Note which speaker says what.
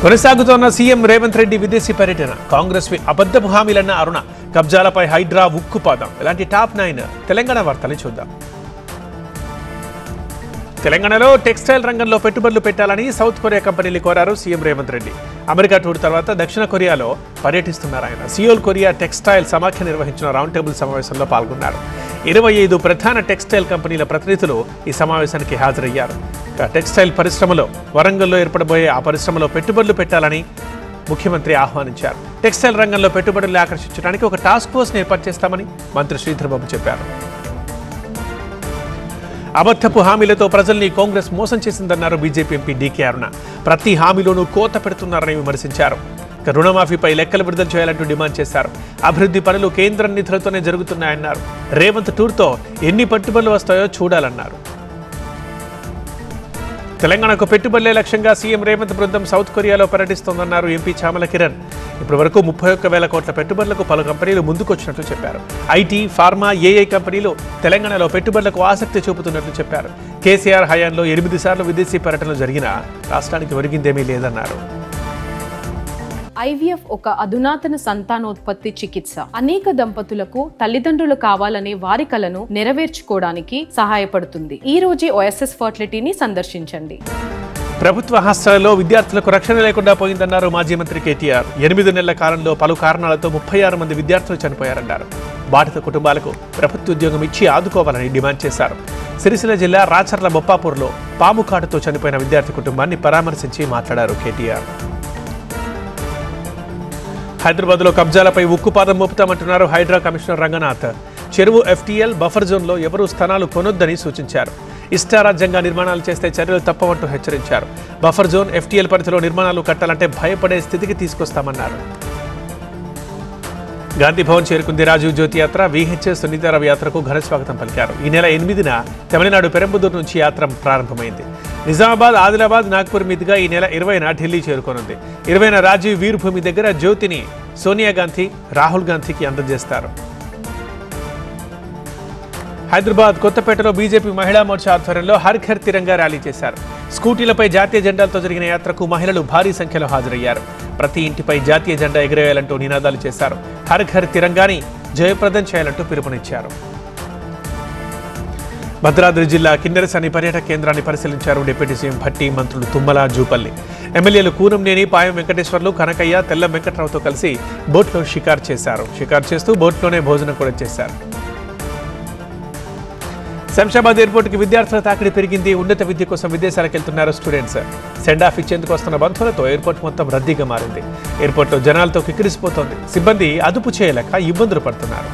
Speaker 1: కొనసాగుతోన్న CM Revanth Reddy విదేశీ పర్యటన. కాంగ్రెస్ అబద్ధపు హామీలన్న అరుణ, కబ్జాలపై హైడ్రా ఉక్కుపాదం. ఇలాంటి టాప్ 9 తెలంగాణ వార్తలు చూద్దాం. తెలంగాణలో టెక్స్టైల్ రంగంలో పెట్టుబడులు పెట్టాలని సౌత్ కొరియా కంపెనీలు కోరారు CM Revanth Reddy. America tour తర్వాత దక్షిణ కొరియాలో పర్యటిస్తున్నారు ఆయన. సియోల్ కొరియా టెక్స్టైల్ సమాఖ్య నిర్వహించిన రౌండ్ టేబుల్ సమావేశంలో పాల్గొన్నారు. 25 ప్రధాన టెక్స్టైల్ కంపెనీల ప్రతినిధులు ఈ సమావేశానికి హాజరయ్యారు. టెక్స్టైల్ పరిశ్రమలో వరంగల్లో ఏర్పడబోయే ఆ పరిశ్రమలో పెట్టుబడులు పెట్టాలని ముఖ్యమంత్రి ఆహ్వానించారు. టెక్స్టైల్ రంగంలో పెట్టుబడులు ఆకర్షించడానికి ఒక టాస్క్ ఫోర్స్ ఏర్పాటు చేస్తామని మంత్రి శ్రీధర్ బాబు చెప్పారు. అబద్ధపు హామీలతో ప్రజల్ని కాంగ్రెస్ మోసం చేసిందన్నారు బీజేపీ ఎంపీ డీకే అరుణ. ప్రతి హామీలోనూ కోత పెడుతున్నారని విమర్శించారు. రుణమాఫీపై లెక్కలు విడుదల చేయాలంటూ డిమాండ్ చేశారు. అభివృద్ధి పనులు కేంద్రం నిధులతోనే జరుగుతున్నాయన్నారు. రేవంత్ టూర్తో ఎన్ని పెట్టుబడులు వస్తాయో చూడాలన్నారు. తెలంగాణకు పెట్టుబడులే లక్ష్యంగా సీఎం రేవంత్ బృందం సౌత్ కొరియాలో పర్యటిస్తోందన్నారు ఎంపీ చామల కిరణ్. ఇప్పటి వరకు 31,000 కోట్ల పెట్టుబడులకు పలు కంపెనీలు ముందుకొచ్చినట్లు చెప్పారు. ఐటీ, ఫార్మా, ఏఐ కంపెనీలు తెలంగాణలో పెట్టుబడులకు ఆసక్తి చూపుతున్నట్లు చెప్పారు. కేసీఆర్ హయాంలో 8 సార్లు విదేశీ పర్యటనలు జరిగినా రాష్ట్రానికి ఒరిగిందేమీ లేదన్నారు.
Speaker 2: IVF ఒక అధునాతన సంతానోత్పత్తి చికిత్స. అనేక దంపతులకు తల్లిదండ్రులు కావాలనే వారి కలను నెరవేర్చుకోవడానికి సహాయపడుతుంది. ఈ రోజే OSS ఫర్టిలిటీని సందర్శించండి.
Speaker 1: ప్రభుత్వ హాస్టళ్లలో విద్యార్థులకు రక్షణ లేకుండా పోయిందన్నారు మాజీ మంత్రి కేటీఆర్. 8 నెలల కాలంలో పలు కారణాలతో 36 మంది విద్యార్థులు చనిపోయారన్నారు. బాధిత కుటుంబాలకు ప్రభుత్వ ఉద్యోగం ఇచ్చి ఆదుకోవాలని డిమాండ్ చేశారు. సిరిసిల్ల జిల్లా రాచర్ల బొప్పాపూర్లో పాము కాటుతో చనిపోయిన విద్యార్థి కుటుంబాన్ని పరామర్శించి మాట్లాడారు కేటీఆర్. హైదరాబాద్లో కబ్జాలపై ఉక్కుపాదం మోపుతామంటున్నారు హైడ్రా కమిషనర్ రంగనాథ్. చెరువు FTL బఫర్ జోన్లో ఎవరూ స్థానాలు కొనొద్దని సూచించారు. ఇష్టారాజ్యంగా నిర్మాణాలు చేస్తే చర్యలు తప్పవంటూ హెచ్చరించారు. బఫర్ జోన్ FTL పరిధిలో నిర్మాణాలు కట్టాలంటే భయపడే స్థితికి తీసుకొస్తామన్నారు. గాంధీభవన్ చేరుకుంది రాజీవ్ జ్యోతి యాత్ర. VHS సునీతారావు యాత్రకు ఘన స్వాగతం పలికారు. ఈ నెల 8న తమిళనాడు పెరంబదూరు నుంచి యాత్ర ప్రారంభమైంది. నిజామాబాద్, ఆదిలాబాద్, నాగ్పూర్ మీదుగా ఈ నెల 20న ఢిల్లీ చేరుకోనుంది. 20న రాజీవ్ వీర్భూమి దగ్గర జ్యోతిని సోనియా గాంధీ, రాహుల్ గాంధీకి అందజేస్తారు. హైదరాబాద్ కొత్తపేటలో బీజేపీ మహిళా మోర్చా ఆధ్వర్యంలో హర్ ఘర్ తిరంగా ర్యాలీ చేశారు. స్కూటీలపై జాతీయ జెండాలతో జరిగిన యాత్రకు మహిళలు భారీ సంఖ్యలో హాజరయ్యారు. ప్రతి ఇంటిపై జాతీయ జెండా ఎగిరేయాలంటూ నినాదాలు చేశారు. హర్ ఘర్ తిరంగాని జయప్రదం చేయాలంటూ పిలుపునిచ్చారు. భద్రాద్రి జిల్లా కిన్నెరసాని పర్యాటక కేంద్రాన్ని పరిశీలించారు డిప్యూటీ సీఎం భట్టి, మంత్రులు తుమ్మల, జూపల్లి. ఎమ్మెల్యేలు కూనంనేని, పాయం వెంకటేశ్వర్లు, కనకయ్య, తెల్ల వెంకట్రావుతో కలిసి బోట్లో షికారు చేశారు. షికారు చేస్తూ బోట్లోనే భోజనం కూడా చేశారు. శంషాబాద్ ఎయిర్పోర్టుకి విద్యార్థుల తాకిడి పెరిగింది. ఉన్నత విద్య కోసం విదేశాలకు వెళ్తున్నారు స్టూడెంట్స్. సెండ్ ఆఫ్ ఇచ్చేందుకు వస్తున్న బంధువులతో ఎయిర్పోర్ట్ మొత్తం రద్దీగా మారింది. ఎయిర్పోర్ట్లో జనాలతో కిక్కిరిసిపోతోంది. సిబ్బంది అదుపు చేయలేక ఇబ్బందులు పడుతున్నారు.